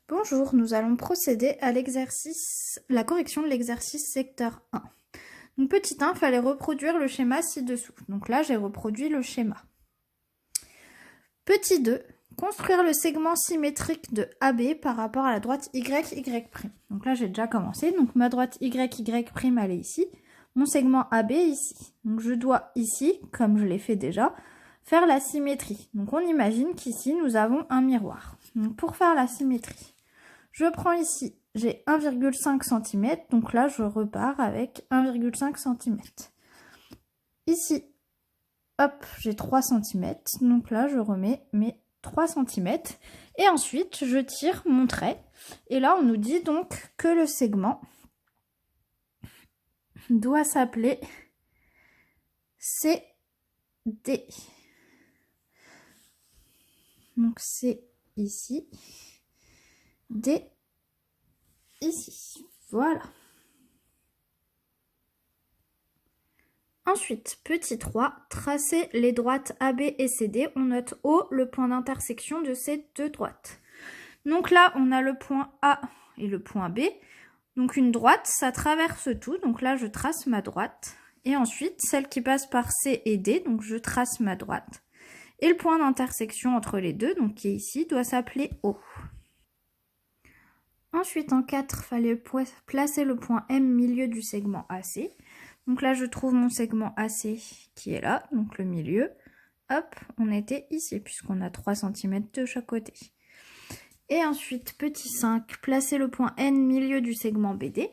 Bonjour, nous allons procéder à la correction de l'exercice secteur 1. Donc petit 1, il fallait reproduire le schéma ci-dessous. Donc là, j'ai reproduit le schéma. Petit 2, construire le segment symétrique de AB par rapport à la droite YY'. Donc là, j'ai déjà commencé. Donc ma droite YY', elle est ici. Mon segment AB est ici. Donc je dois ici, comme je l'ai fait déjà, faire la symétrie. Donc on imagine qu'ici, nous avons un miroir. Donc pour faire la symétrie, je prends ici, j'ai 1,5 cm, donc là je repars avec 1,5 cm. Ici, hop, j'ai 3 cm, donc là je remets mes 3 cm. Et ensuite, je tire mon trait. Et là, on nous dit donc que le segment doit s'appeler CD. Donc c'est ici. D ici. Voilà. Ensuite, petit 3, tracer les droites AB et CD. On note O, le point d'intersection de ces deux droites. Donc là, on a le point A et le point B. Donc une droite, ça traverse tout. Donc là, je trace ma droite. Et ensuite, celle qui passe par C et D, donc je trace ma droite. Et le point d'intersection entre les deux, donc qui est ici, doit s'appeler O. Ensuite, en 4, il fallait placer le point M milieu du segment AC. Donc là, je trouve mon segment AC qui est là, donc le milieu. Hop, on était ici, puisqu'on a 3 cm de chaque côté. Et ensuite, petit 5, placer le point N milieu du segment BD.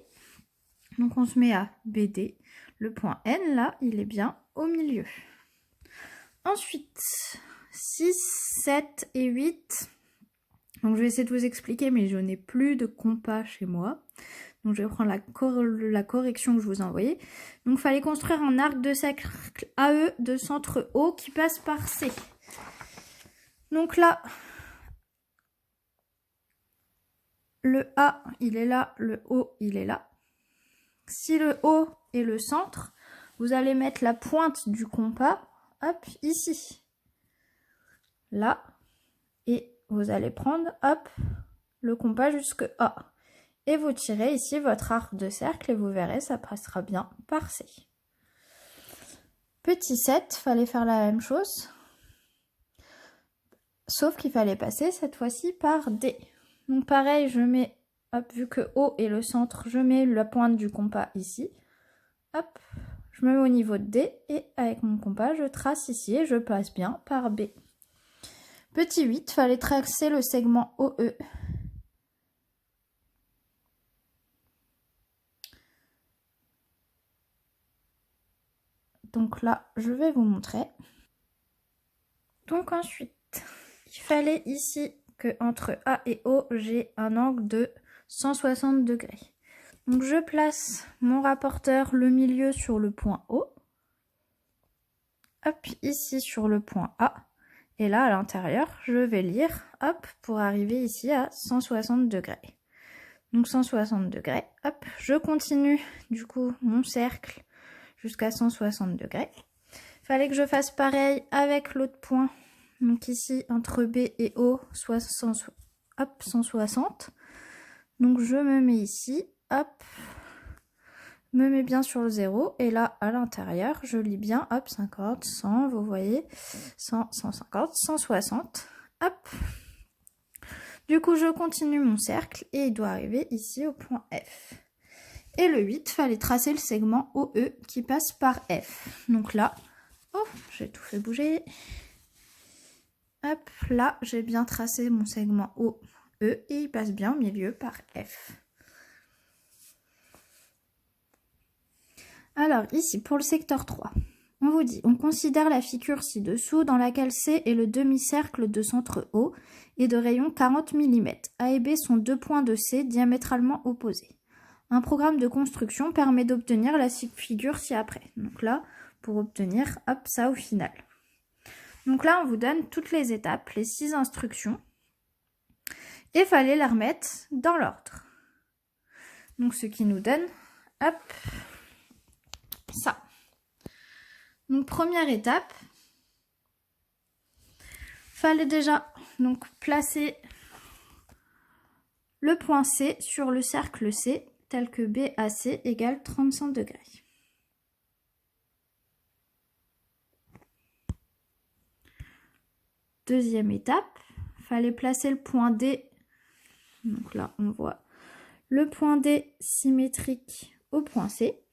Donc on se met à BD. Le point N, là, il est bien au milieu. Ensuite, 6, 7 et 8. Donc je vais essayer de vous expliquer, mais je n'ai plus de compas chez moi. Donc je vais prendre la correction que je vous ai envoyée. Donc il fallait construire un arc de cercle AE de centre O qui passe par C. Donc là, le A, il est là, le O, il est là. Si le O est le centre, vous allez mettre la pointe du compas, hop, ici. Là. Et vous allez prendre, hop, le compas jusque A. Et vous tirez ici votre arc de cercle et vous verrez, ça passera bien par C. Petit 7, fallait faire la même chose. Sauf qu'il fallait passer cette fois-ci par D. Donc pareil, je mets, hop, vu que O est le centre, je mets la pointe du compas ici. Hop, je me mets au niveau de D et avec mon compas, je trace ici et je passe bien par B. Petit 8, fallait tracer le segment OE. Donc là, je vais vous montrer. Donc ensuite, il fallait ici que entre A et O, j'ai un angle de 160 degrés. Donc je place mon rapporteur, le milieu sur le point O. Hop, ici sur le point A. Et là, à l'intérieur, je vais lire, hop, pour arriver ici à 160 degrés. Donc 160 degrés, hop, je continue du coup mon cercle jusqu'à 160 degrés. Il fallait que je fasse pareil avec l'autre point. Donc ici, entre B et O, 160. Donc je me mets ici, hop, me mets bien sur le 0. Et là, à l'intérieur, je lis bien, hop, 50, 100, vous voyez, 100, 150, 160, hop. Du coup, je continue mon cercle et il doit arriver ici au point F. Et le 8, fallait tracer le segment OE qui passe par F. Donc là, oh, j'ai tout fait bouger. Hop, là, j'ai bien tracé mon segment OE et il passe bien au milieu par F. Alors ici, pour le secteur 3, on vous dit, on considère la figure ci-dessous dans laquelle C est le demi-cercle de centre O et de rayon 40 mm. A et B sont deux points de C diamétralement opposés. Un programme de construction permet d'obtenir la figure ci-après. Donc là, pour obtenir, hop, ça au final. Donc là, on vous donne toutes les étapes, les 6 instructions. Et il fallait les remettre dans l'ordre. Donc ce qui nous donne, hop, ça. Donc première étape, fallait déjà donc placer le point C sur le cercle C, tel que BAC égale 35 degrés. Deuxième étape, fallait placer le point D. Donc là, on voit le point D symétrique au point C.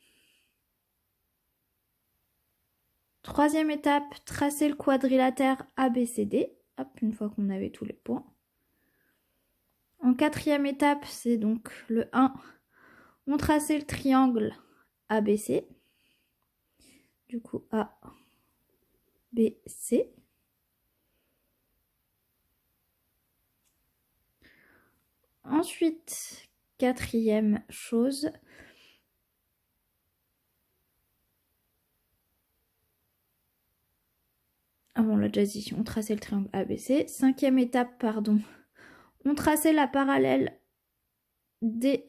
Troisième étape, tracer le quadrilatère ABCD. Hop, une fois qu'on avait tous les points. En quatrième étape, c'est donc le 1. On traçait le triangle ABC. Du coup, ABC. Ensuite, quatrième chose, on l'a déjà dit, on traçait le triangle ABC. Cinquième étape, pardon, on traçait la parallèle D.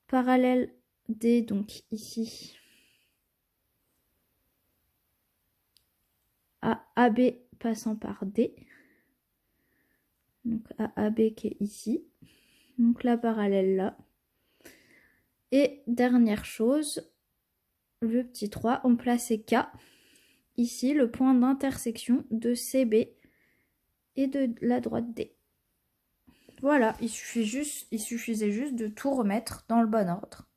Parallèle D, donc ici, à AB passant par D. Donc AAB qui est ici. Donc la parallèle là. Et dernière chose, le petit 3, on plaçait K. Ici, le point d'intersection de CB et de la droite D. Voilà, il suffisait juste de tout remettre dans le bon ordre.